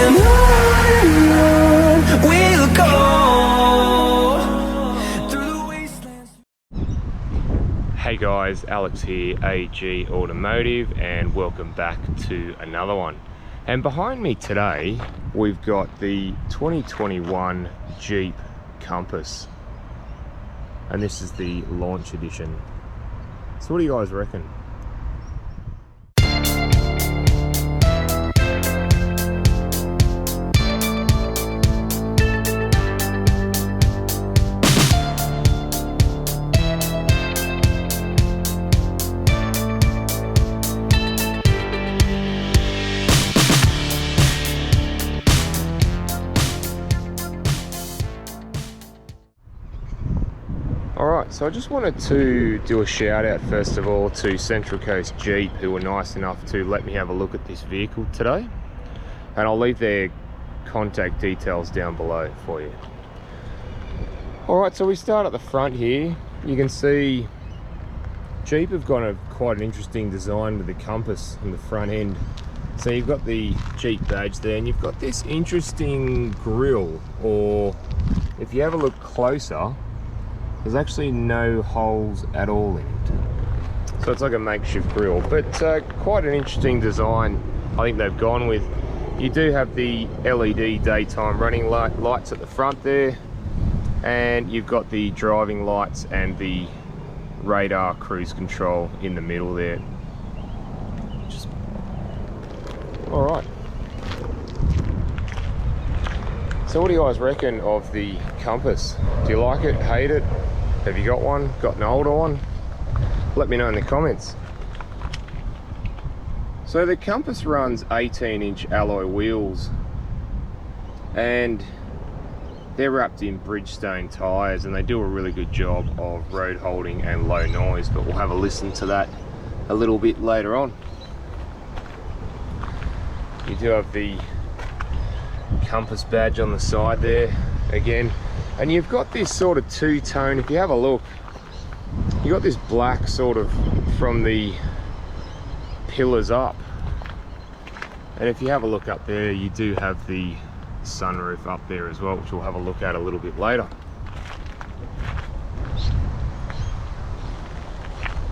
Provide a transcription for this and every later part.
and on we'll go through the wastelands. Hey guys, Alex here, AG Automotive, and welcome back to another one. And behind me today, we've got the 2021 Jeep Compass. And this is the launch edition. So what do you guys reckon? Alright, so I just wanted to do a shout out first of all to Central Coast Jeep, who were nice enough to let me have a look at this vehicle today. And I'll leave their contact details down below for you. Alright, so we start at the front here. You can see Jeep have got quite an interesting design with the compass in the front end. So you've got the Jeep badge there, and you've got this interesting grille, or if you have a look closer, there's actually no holes at all in it. So it's like a makeshift grille, but quite an interesting design I think they've gone with. You do have the LED daytime running lights at the front there, and you've got the driving lights and the radar cruise control in the middle there. Just all right. So what do you guys reckon of the Compass? Do you like it, hate it? Have you got one? Got an older one? Let me know in the comments. So the Compass runs 18-inch alloy wheels, and they're wrapped in Bridgestone tyres, and they do a really good job of road holding and low noise, but we'll have a listen to that a little bit later on. You do have the Compass badge on the side there again, and you've got this sort of two-tone. If you have a look, you got this black sort of from the pillars up, and if you have a look up there, you do have the sunroof up there as well, which we'll have a look at a little bit later.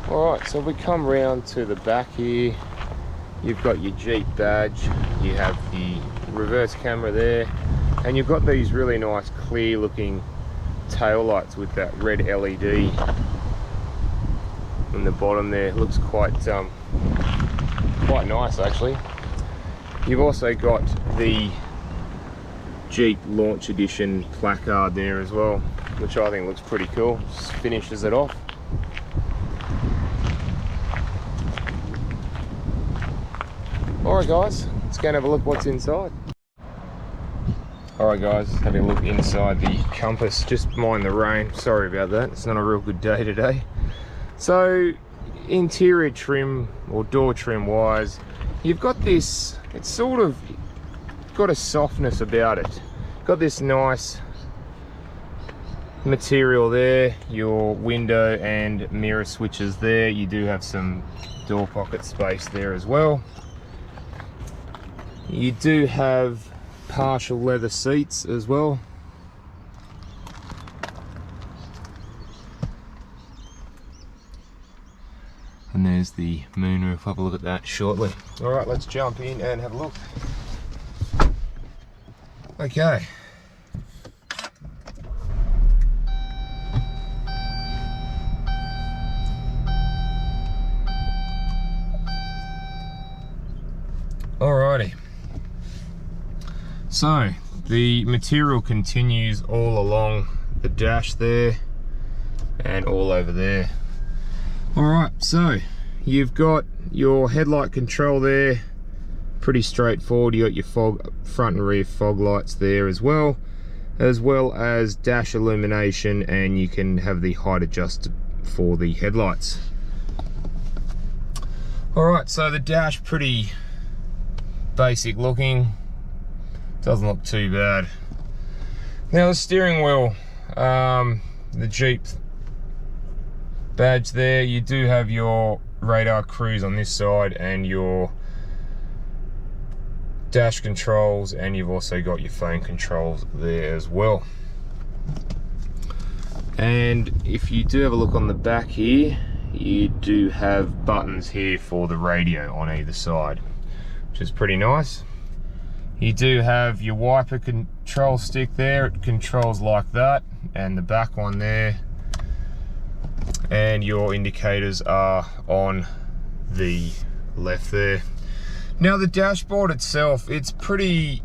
Alright, so we come round to the back here. You've got your Jeep badge, you have the reverse camera there, and you've got these really nice clear looking tail lights with that red LED on the bottom there. It looks quite nice actually. You've also got the Jeep Launch Edition placard there as well, which I think looks pretty cool. Just finishes it off. Alright guys, let's go and have a look what's inside. Alright guys, having a look inside the Compass. Just mind the rain, sorry about that, it's not a real good day today. So interior trim or door trim wise, you've got this, it's sort of got a softness about it. Got this nice material there, your window and mirror switches there. You do have some door pocket space there as well. You do have partial leather seats as well. And there's the moonroof. Have a look at that shortly. Alright, let's jump in and have a look. Okay. Alrighty. So the material continues all along the dash there and all over there. Alright, so you've got your headlight control there, pretty straightforward. You got your front and rear fog lights there as well as dash illumination, and you can have the height adjusted for the headlights. Alright, so the dash pretty basic looking, doesn't look too bad. Now the steering wheel, the Jeep badge there, you do have your radar cruise on this side and your dash controls, and you've also got your phone controls there as well. And if you do have a look on the back here, you do have buttons here for the radio on either side, which is pretty nice. You do have your wiper control stick there. It controls like that, and the back one there. And your indicators are on the left there. Now the dashboard itself, it's pretty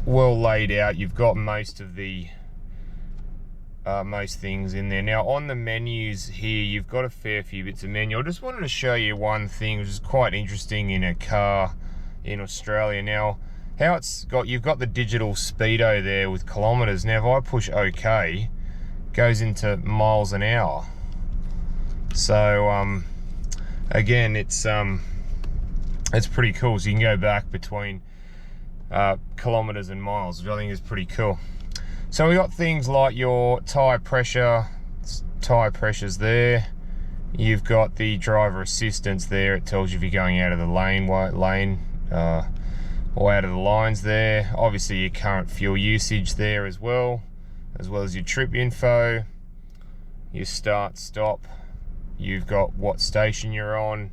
well laid out. You've got most of the most things in there. Now on the menus here, you've got a fair few bits of menu. I just wanted to show you one thing which is quite interesting in a car in Australia. Now how it's got, you've got the digital speedo there with kilometers. Now if I push OK, it goes into miles an hour. So again, it's pretty cool. So you can go back between kilometers and miles, which I think is pretty cool. So we got things like your tire pressure, pressure's there. You've got the driver assistance there. It tells you if you're going out of the lane or out of the lines there. Obviously your current fuel usage there as well as your trip info, your start, stop. You've got what station you're on,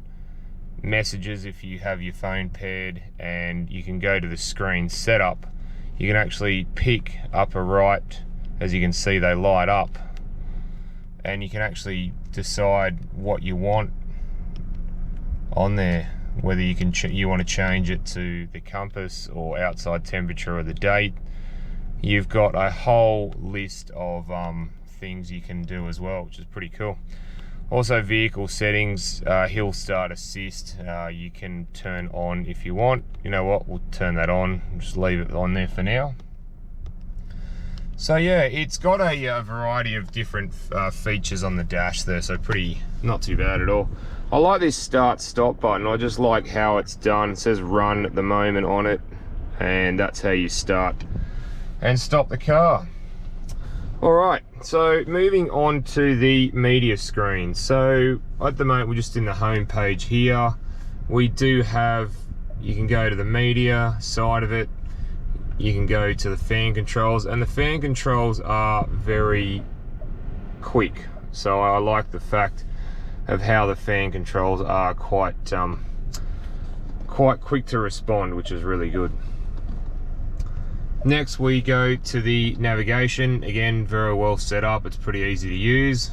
messages if you have your phone paired, and you can go to the screen setup. You can actually pick upper right, as you can see they light up, and you can actually decide what you want on there, whether you want to change it to the compass or outside temperature or the date. You've got a whole list of things you can do as well, which is pretty cool. Also vehicle settings, hill start assist, you can turn on if you want. You know what, we'll turn that on, just leave it on there for now. So yeah, it's got a variety of different features on the dash there, so not too bad at all. I like this start stop button. I just like how it's done. It says run at the moment on it, and that's how you start and stop the car. Alright, so moving on to the media screen. So at the moment we're just in the home page here. We do have, you can go to the media side of it, you can go to the fan controls, and the fan controls are very quick. So I like the fact of how the fan controls are quite quick to respond, which is really good. Next we go to the navigation. Again, very well set up, it's pretty easy to use.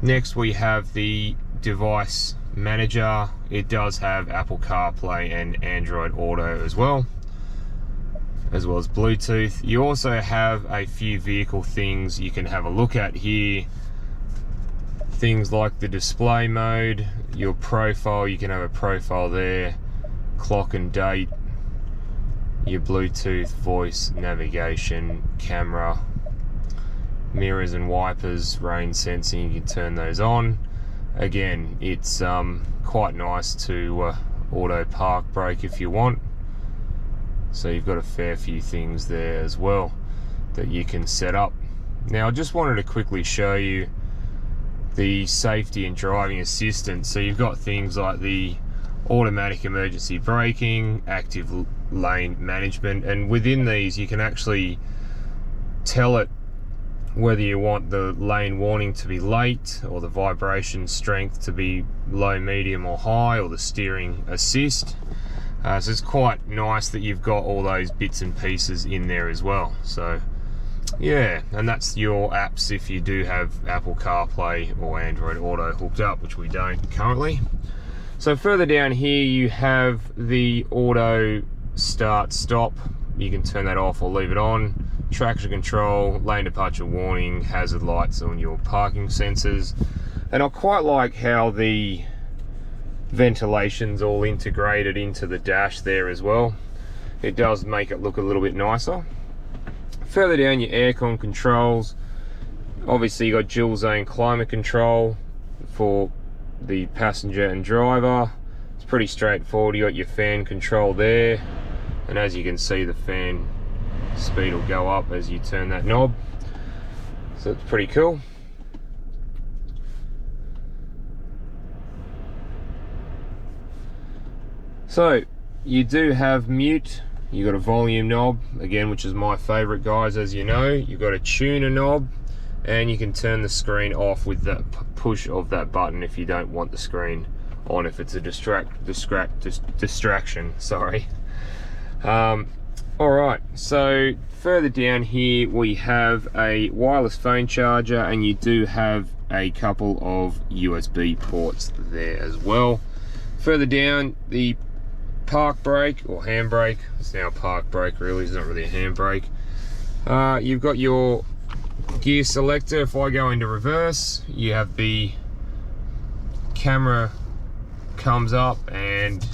Next we have the device manager. It does have Apple CarPlay and Android Auto as well as Bluetooth. You also have a few vehicle things you can have a look at here. Things like the display mode, your profile, you can have a profile there, clock and date, your Bluetooth, voice, navigation, camera, mirrors and wipers, rain sensing, you can turn those on. Again, it's quite nice to auto park brake if you want. So you've got a fair few things there as well that you can set up. Now I just wanted to quickly show you the safety and driving assistance. So you've got things like the automatic emergency braking, active lane management, and within these you can actually tell it whether you want the lane warning to be late, or the vibration strength to be low, medium or high, or the steering assist. So it's quite nice that you've got all those bits and pieces in there as well. So yeah, and that's your apps if you do have Apple CarPlay or Android Auto hooked up, which we don't currently. So further down here you have the auto start stop. You can turn that off or leave it on. Traction control, lane departure warning, hazard lights on your parking sensors. And I quite like how the ventilation's all integrated into the dash there as well. It does make it look a little bit nicer. Further down, your aircon controls. Obviously you got dual zone climate control for the passenger and driver. It's pretty straightforward. You got your fan control there, and as you can see the fan speed will go up as you turn that knob, so it's pretty cool. So you do have mute. You got a volume knob again, which is my favorite, guys, as you know. You've got a tuner knob, and you can turn the screen off with that push of that button if you don't want the screen on, if it's a distraction, sorry. All right, so further down here we have a wireless phone charger, and you do have a couple of USB ports there as well. Further down, the park brake or handbrake. It's now a park brake, really. It's not really a handbrake. You've got your gear selector. If I go into reverse, you have the camera comes up and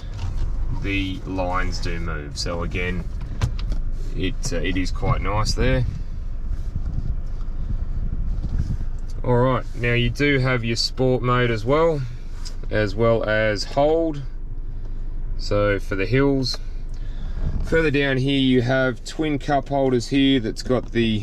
the lines do move. So again, it is quite nice there. All right, now you do have your sport mode as well as hold. So for the hills. Further down here you have twin cup holders here that's got the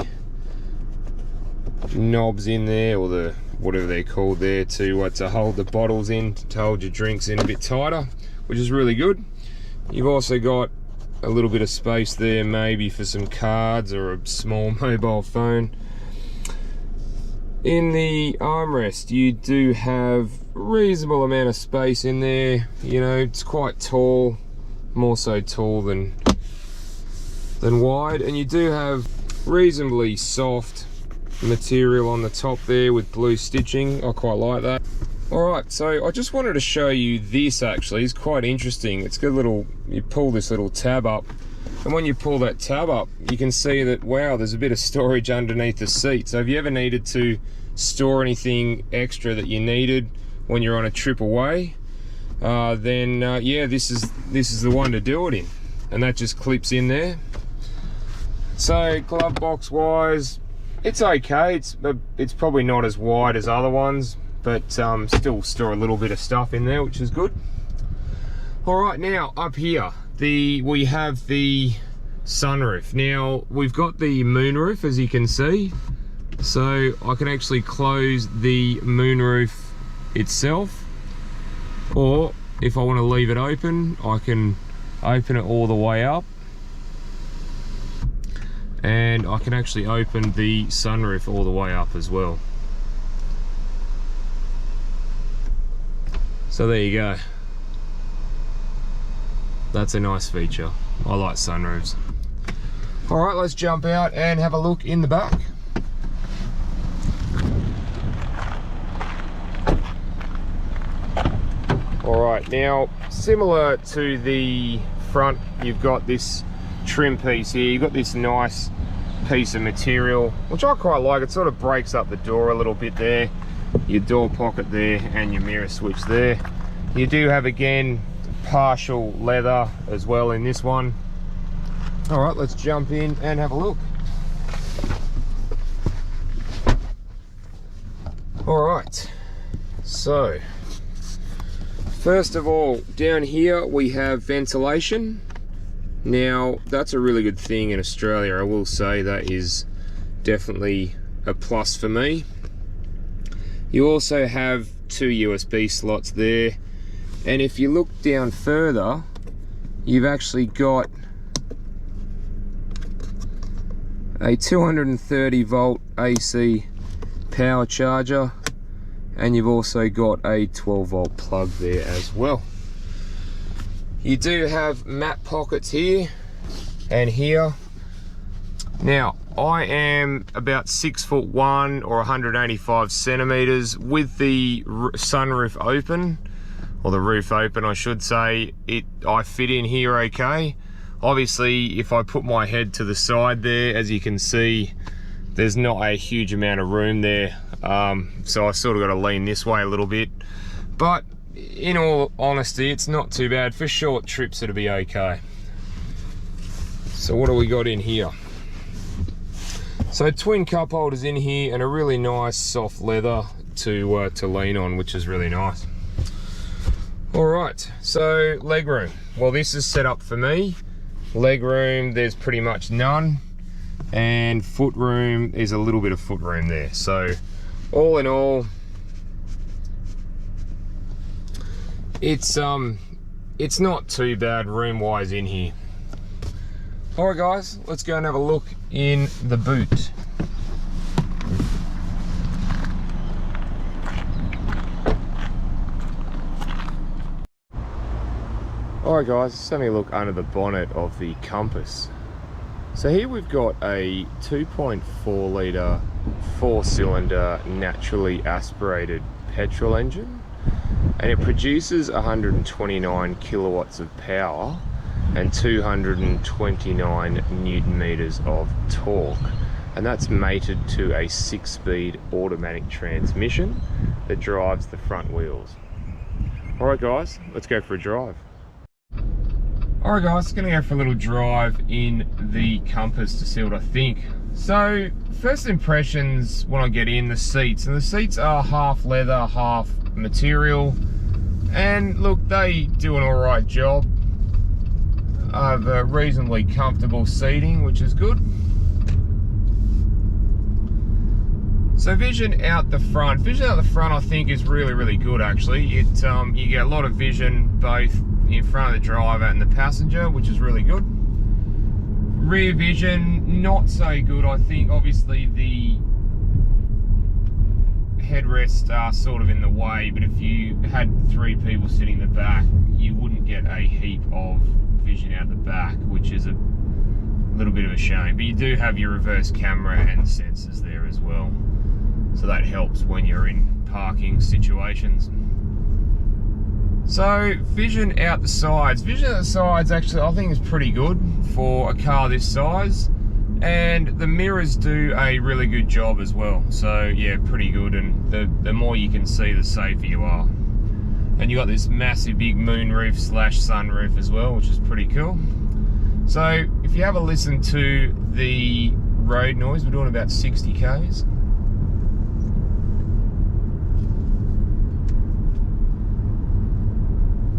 knobs in there, or the whatever they're called there, to hold the bottles in, to hold your drinks in a bit tighter, which is really good. You've also got a little bit of space there, maybe for some cards or a small mobile phone. In the armrest you do have a reasonable amount of space in there. You know, it's quite tall, more so tall than wide, and you do have reasonably soft material on the top there with blue stitching. I quite like that. All right, so I just wanted to show you this. Actually, it's quite interesting. It's got a little, you pull this little tab up, and when you pull that tab up, you can see that, wow, there's a bit of storage underneath the seat. So if you ever needed to store anything extra that you needed when you're on a trip away, then yeah, this is the one to do it in, and that just clips in there. So glove box wise, it's okay. It's probably not as wide as other ones, but still store a little bit of stuff in there, which is good. All right, now up here we have the sunroof. Now we've got the moonroof, as you can see, so I can actually close the moonroof itself, or if I want to leave it open, I can open it all the way up, and I can actually open the sunroof all the way up as well. So there you go. That's a nice feature. I like sunroofs. All right, let's jump out and have a look in the back. All right, now similar to the front, you've got this trim piece here. You've got this nice piece of material, which I quite like. It sort of breaks up the door a little bit there. Your door pocket there and your mirror switch there. You do have, again, partial leather as well in this one. All right, let's jump in and have a look. All right, so first of all, down here we have ventilation. Now that's a really good thing in Australia. I will say that is definitely a plus for me. You also have 2 USB slots there, and if you look down further, you've actually got a 230 volt AC power charger, and you've also got a 12 volt plug there as well. You do have map pockets here and here. Now I am about 6'1" or 185 centimeters. With the sunroof open, or the roof open I should say, I fit in here okay. Obviously if I put my head to the side there, as you can see, there's not a huge amount of room there, so I sort of got to lean this way a little bit, but in all honesty it's not too bad. For short trips it'll be okay. So what do we got in here? So twin cup holders in here, and a really nice soft leather to lean on, which is really nice. All right, so leg room. Well, this is set up for me. Leg room, there's pretty much none, and foot room, there's a little bit of foot room there. So all in all, it's it's not too bad room-wise in here. All right, guys, let's go and have a look in the boot. Alright guys, let's have a look under the bonnet of the Compass. So here we've got a 2.4 litre 4-cylinder naturally aspirated petrol engine, and it produces 129 kilowatts of power and 229 newton meters of torque, and that's mated to a 6-speed automatic transmission that drives the front wheels. Alright guys, let's go for a drive. Alright guys, gonna go for a little drive in the Compass to see what I think. So, first impressions when I get in, the seats. And the seats are half leather, half material. And look, they do an alright job. I have a reasonably comfortable seating, which is good. So vision out the front. Vision out the front I think is really good actually. You get a lot of vision both in front of the driver and the passenger, which is really good. Rear vision, not so good I think. Obviously the headrests are sort of in the way, but if you had 3 people sitting in the back, you wouldn't get a heap of vision out the back, which is a little bit of a shame. But you do have your reverse camera and sensors there as well, so that helps when you're in parking situations. So vision out the sides. Vision out the sides actually I think is pretty good for a car this size, and the mirrors do a really good job as well. So yeah, pretty good, and the more you can see, the safer you are. And you got this massive big moonroof / sunroof as well, which is pretty cool. So if you have a listen to the road noise, we're doing about 60 k's.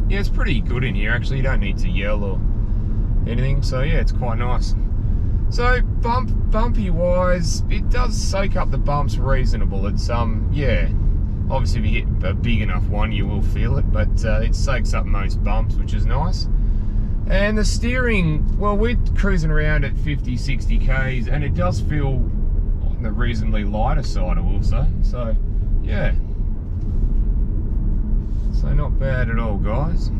Yeah, it's pretty good in here actually. You don't need to yell or anything, so yeah, it's quite nice. So bumpy wise, it does soak up the bumps reasonable. It's yeah, obviously if you hit a big enough one you will feel it, but it soaks up most bumps, which is nice. And the steering, well, we're cruising around at 50-60 k's and it does feel on the reasonably lighter side, I will say. So yeah, so not bad at all, guys.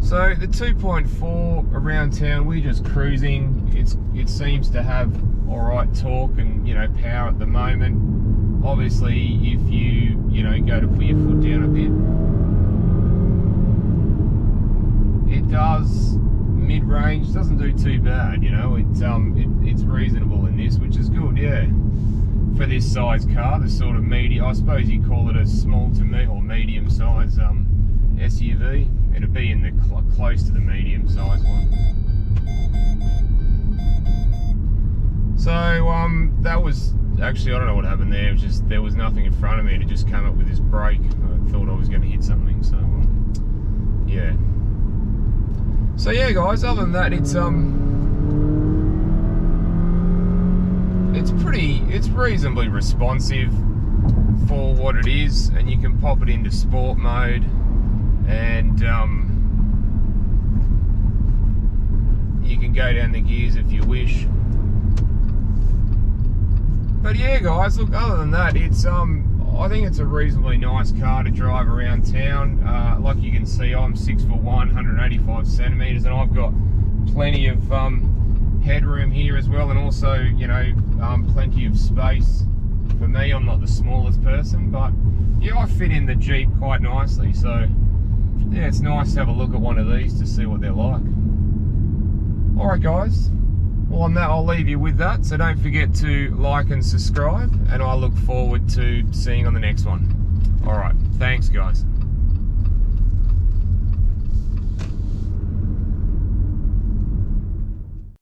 So the 2.4 around town, we're just cruising. It seems to have all right torque and power at the moment. Obviously, if you go to put your foot down a bit, it does mid-range. Doesn't do too bad. It's reasonable in this, which is good. Yeah. For this size car, the sort of medium, I suppose you call it a small to medium size SUV. It'd be in the close to the medium size one. So that was actually, I don't know what happened there. It was just there was nothing in front of me, and it just came up with this brake. I thought I was going to hit something. So yeah. So yeah, guys. Other than that, it's reasonably responsive for what it is, and you can pop it into sport mode, and you can go down the gears if you wish. But yeah, guys, look, other than that, it's I think it's a reasonably nice car to drive around town. Like you can see, I'm 6'1", 185 centimeters, and I've got plenty of headroom here as well, and also plenty of space for me. I'm not the smallest person, but yeah, I fit in the Jeep quite nicely. So yeah, it's nice to have a look at one of these to see what they're like. Alright guys, well on that I'll leave you with that, so don't forget to like and subscribe, and I look forward to seeing you on the next one. Alright, thanks guys.